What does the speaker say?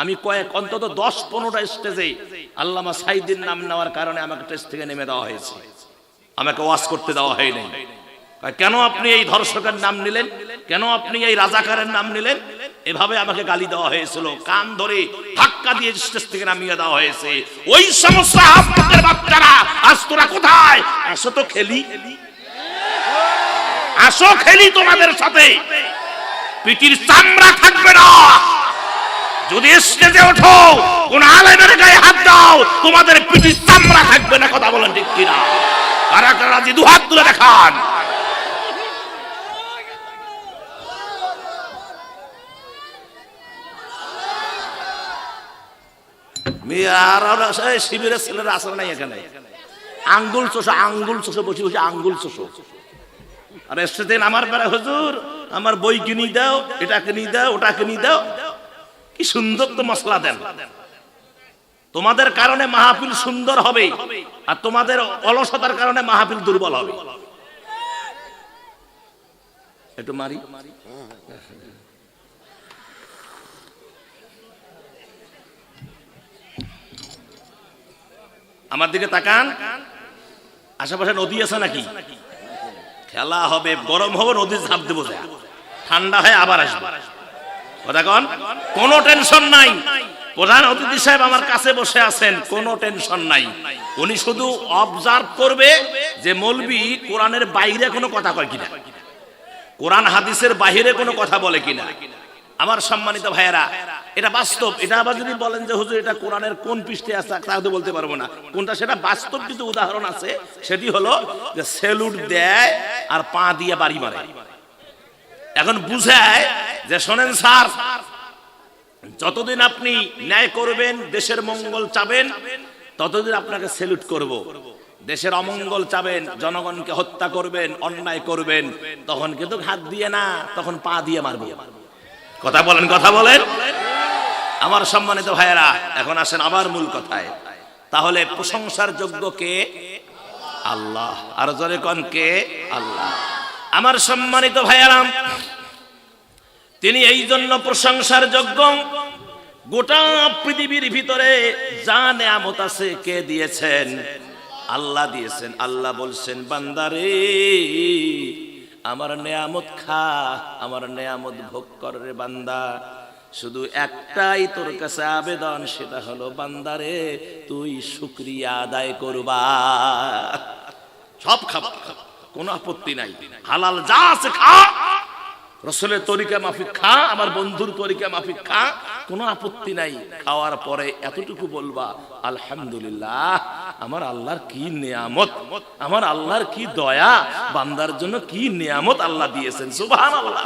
আমি কয়েক অন্তত 10-15টা স্টেজে আল্লামা সাঈদীর নাম নেওয়ার কারণে আমাকে স্টেজ থেকে নেমে দেওয়া হয়েছে, আমাকে ওয়াজ করতে দেওয়া হয়নি। কেন আপনি এই ধর্ষকের নাম নিলেন, কেন আপনি এই রাজাকারের নাম নিলেন, এভাবে আমাকে গালি দেওয়া হয়েছিল, কান ধরে ধাক্কা দিয়ে স্টেজ থেকে নামিয়ে দেওয়া হয়েছে। ওই সমস্ত আপনাদের বাচ্চারা আজ তোরা কোথায়? আসো তো খেলি, আসো খেলি তোমাদের সাথে, পিটির চামড়া থাকবে না। যদি স্টেজে ওঠো কোন আলেমের গায়ে হাত দাও, তোমাদের পিটির চামড়া থাকবে না। কথা বলেন ঠিক কিনা? কারা কারা যে দুহাত তুলে দেখান। শিবিরের ছেলেরা আসলে নাই এখানে, আঙ্গুল চোষো বসে বসে আঙ্গুল চোষো। আর স্টেজে আমার বেড়া হুজুর আমার বই কিনি দাও, এটা কিনি দাও, ওটা কিনি দাও, কি সুন্দর তো মশলা দেন। তোমাদের কারণে মাহফিল সুন্দর হবে, আর তোমাদের অলসতার কারণে মাহফিল দুর্বল হবে। একটু মারি, আমার দিকে তাকান। আশেপাশে নদী আছে নাকি? খেলা হবে, গরম হবে, নদী ঝাঁপ দেবো, ঠান্ডা হয় আবার আসবে। কথা কন, কোনো টেনশন নাই। প্রধান অতিথি সাহেব আমার কাছে বসে আছেন, কোনো টেনশন নাই। উনি শুধু অবজার্ভ করবে যে মৌলবি কোরআনের বাইরে কোনো কথা কয় কিনা, কোরআন হাদিসের বাইরে কোনো কথা বলে কিনা। আমার সম্মানিত ভাইয়েরা, এটা বাস্তব। এটা আবার যদি বলেন যে হুজুর এটা কোরআনের কোন পৃষ্ঠে আছে, তাহলে বলতে পারবো না কোনটা, সেটা বাস্তব কিছু উদাহরণ আছে। সেটি হলো যে সেলুট দেয় আর পা দিয়ে বাড়ি মারে। এখন বুঝায় যে শোনেন স্যার, যতদিন আপনি ন্যায় করবেন, দেশের মঙ্গল চাবেন, ততদিন আপনাকে সেলুট করব। দেশের অমঙ্গল চাবেন, জনগণকে হত্যা করবেন, অন্যায় করবেন, তখন কিন্তু হাত দিয়ে না, তখন পা দিয়ে মারবো। কথা বলেন, কথা বলেন। আমার সম্মানিত ভাইয়েরা, এখন আসেন আবার মূল কথায়। তাহলে প্রশংসার যোগ্য কে? আল্লাহ। আর জোরে কোন কে? আল্লাহ। আমার সম্মানিত ভাইয়েরা, তিনি এই জন্য প্রশংসার যোগ্য। গোটা পৃথিবীর ভিতরে যা নেয়ামত আছে কে দিয়েছেন? আল্লাহ দিয়েছেন। আল্লাহ বলছেন, বান্দারে আমার নেয়ামত খা, আমার নেয়ামত ভোগ কর রে বান্দা। শুধু একটাই তোর কাছে আবেদন, সেটা হলো বান্দারে তুই শুকরিয়া আদায় করবা। সব খাবা, কোনো আপত্তি নাই, হালাল যা আছে খা, রাসূলের তরিকা মাফিক খা, আমার বন্ধুর তরিকা মাফিক খা, কোনো আপত্তি নাই। খাওয়ার পরে এতটুকু বলবা, আলহামদুলিল্লাহ, আমার আল্লাহর কি নেয়ামত, আমার আল্লাহর কি দয়া, বান্দার জন্য কি নেয়ামত আল্লাহ দিয়েছেন, সুবহানাল্লাহ।